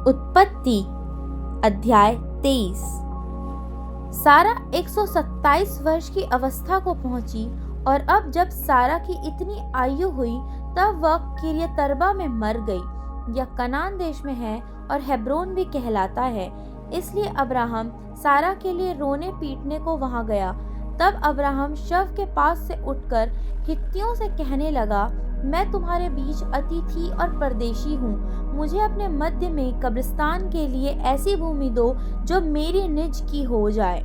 उत्पत्ति अध्याय 23। सारा 127 वर्ष की अवस्था को पहुंची और अब जब सारा की इतनी आयु हुई तब वह किर्यतर्बा में मर गई। यह कनान देश में है और हेब्रोन भी कहलाता है। इसलिए अब्राहम सारा के लिए रोने पीटने को वहां गया। तब अब्राहम शव के पास से उठकर हित्तियों से कहने लगा, मैं तुम्हारे बीच अतिथि और परदेशी हूँ। मुझे अपने मध्य में कब्रिस्तान के लिए ऐसी भूमि दो जो मेरी निज की हो जाए,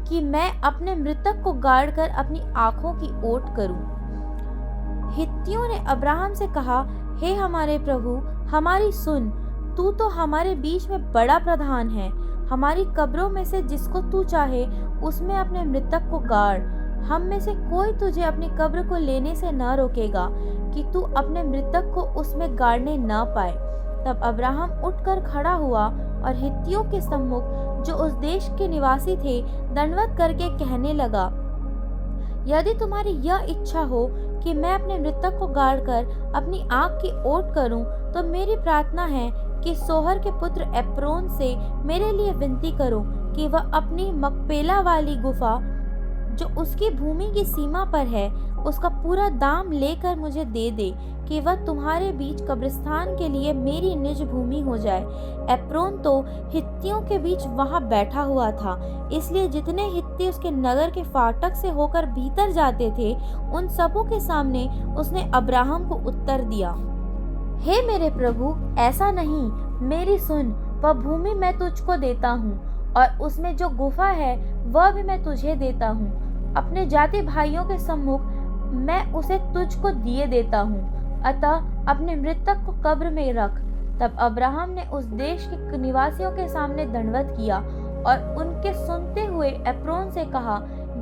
कि मैं अपने मृतक को गाड़कर अपनी आंखों की ओट करूं। हित्तियों ने अब्राहम से कहा, हे हमारे प्रभु, हमारी सुन, तू तो हमारे बीच में बड़ा प्रधान है। हमारी कब्रों में से जिसको तू चाहे उसमें अपने मृतक को गाड़। हम में से कोई तुझे अपनी कब्र को लेने से न रोकेगा कि तू अपने मृतक को उसमें गाड़ने न पाए। तब अब्राहम उठकर खड़ा हुआ और हित्तियों के सम्मुख, जो उस देश के निवासी थे, दंडवत करके कहने लगा, यदि तुम्हारी यह इच्छा हो कि मैं अपने मृतक को गाड़कर अपनी आंख की ओट करूं, तो मेरी प्रार्थना है कि सोहर के पुत्र एप्रोन से मेरे लिए विनती करो कि वह अपनी मकपेला वाली गुफा, जो उसकी भूमि की सीमा पर है, उसका पूरा दाम लेकर मुझे दे दे, कि वह तुम्हारे बीच कब्रिस्तान के लिए मेरी निज भूमि हो जाए। एप्रोन तो हित्तियों के बीच वहां बैठा हुआ था, इसलिए जितने हित्ती उसके नगर के फाटक से होकर भीतर जाते थे, उन सबों के सामने उसने अब्राहम को उत्तर दिया, हे मेरे प्रभु, ऐसा नहीं, मेरी सुन, वह भूमि मैं तुझको देता हूँ और उसमें जो गुफा है वह भी मैं तुझे देता हूँ। अपने जाति भाइयों के सम्मुख मैं उसे तुझको दिए देता हूँ, अतः अपने मृतक को कब्र में रख। तब अब्राहम ने उस देश के निवासियों के सामने दंडवत किया और उनके सुनते हुए एप्रोन से कहा,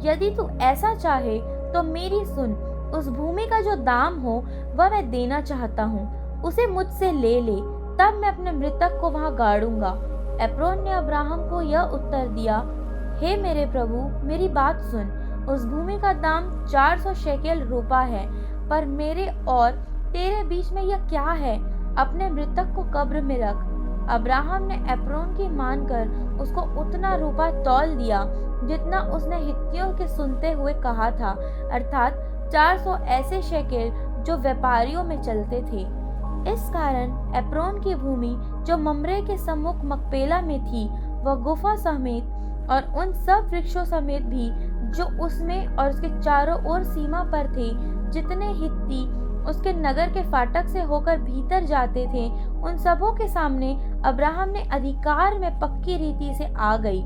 यदि तू ऐसा चाहे तो मेरी सुन, उस भूमि का जो दाम हो वह मैं देना चाहता हूँ, उसे मुझसे ले ले, तब मैं अपने मृतक को वहां गाड़ूंगा। एप्रोन ने अब्राहम को यह उत्तर दिया, हे मेरे प्रभु, मेरी बात सुन, उस भूमि का दाम 400 शेकेल रूपा है, पर मेरे और तेरे बीच में यह क्या है? अपने मृतक को कब्र में रख। अब्राहम ने एप्रोन की मानकर उसको उतना रूपा तौल दिया जितना उसने हित्तियों के सुनते हुए कहा था, अर्थात 400 ऐसे शेकेल जो व्यापारियों में चलते थे। इस कारण एप्रोन की भूमि, जो मम्रे के सम्मुख मकपेला में थी, वह गुफा समेत और उन सब वृक्षों समेत भी जो उसमें और उसके चारों ओर सीमा पर थे, जितने हित्ती उसके नगर के फाटक से होकर भीतर जाते थे, उन सबों के सामने अब्राहम ने अधिकार में पक्की रीति से आ गई।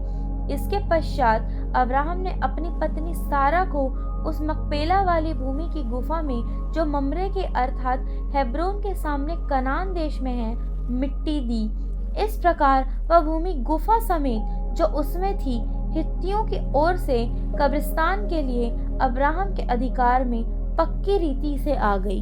इसके पश्चात अब्राहम ने अपनी पत्नी सारा को उस मकपेला वाली भूमि की गुफा में, जो मम्रे के अर्थात हेब्रोन के सामने कनान देश में है, मिट्टी दी। इस प्रकार वह भूमि गुफा समेत जो उसमें थी, हित्तियों की ओर से कब्रिस्तान के लिए अब्राहम के अधिकार में पक्की रीति से आ गई।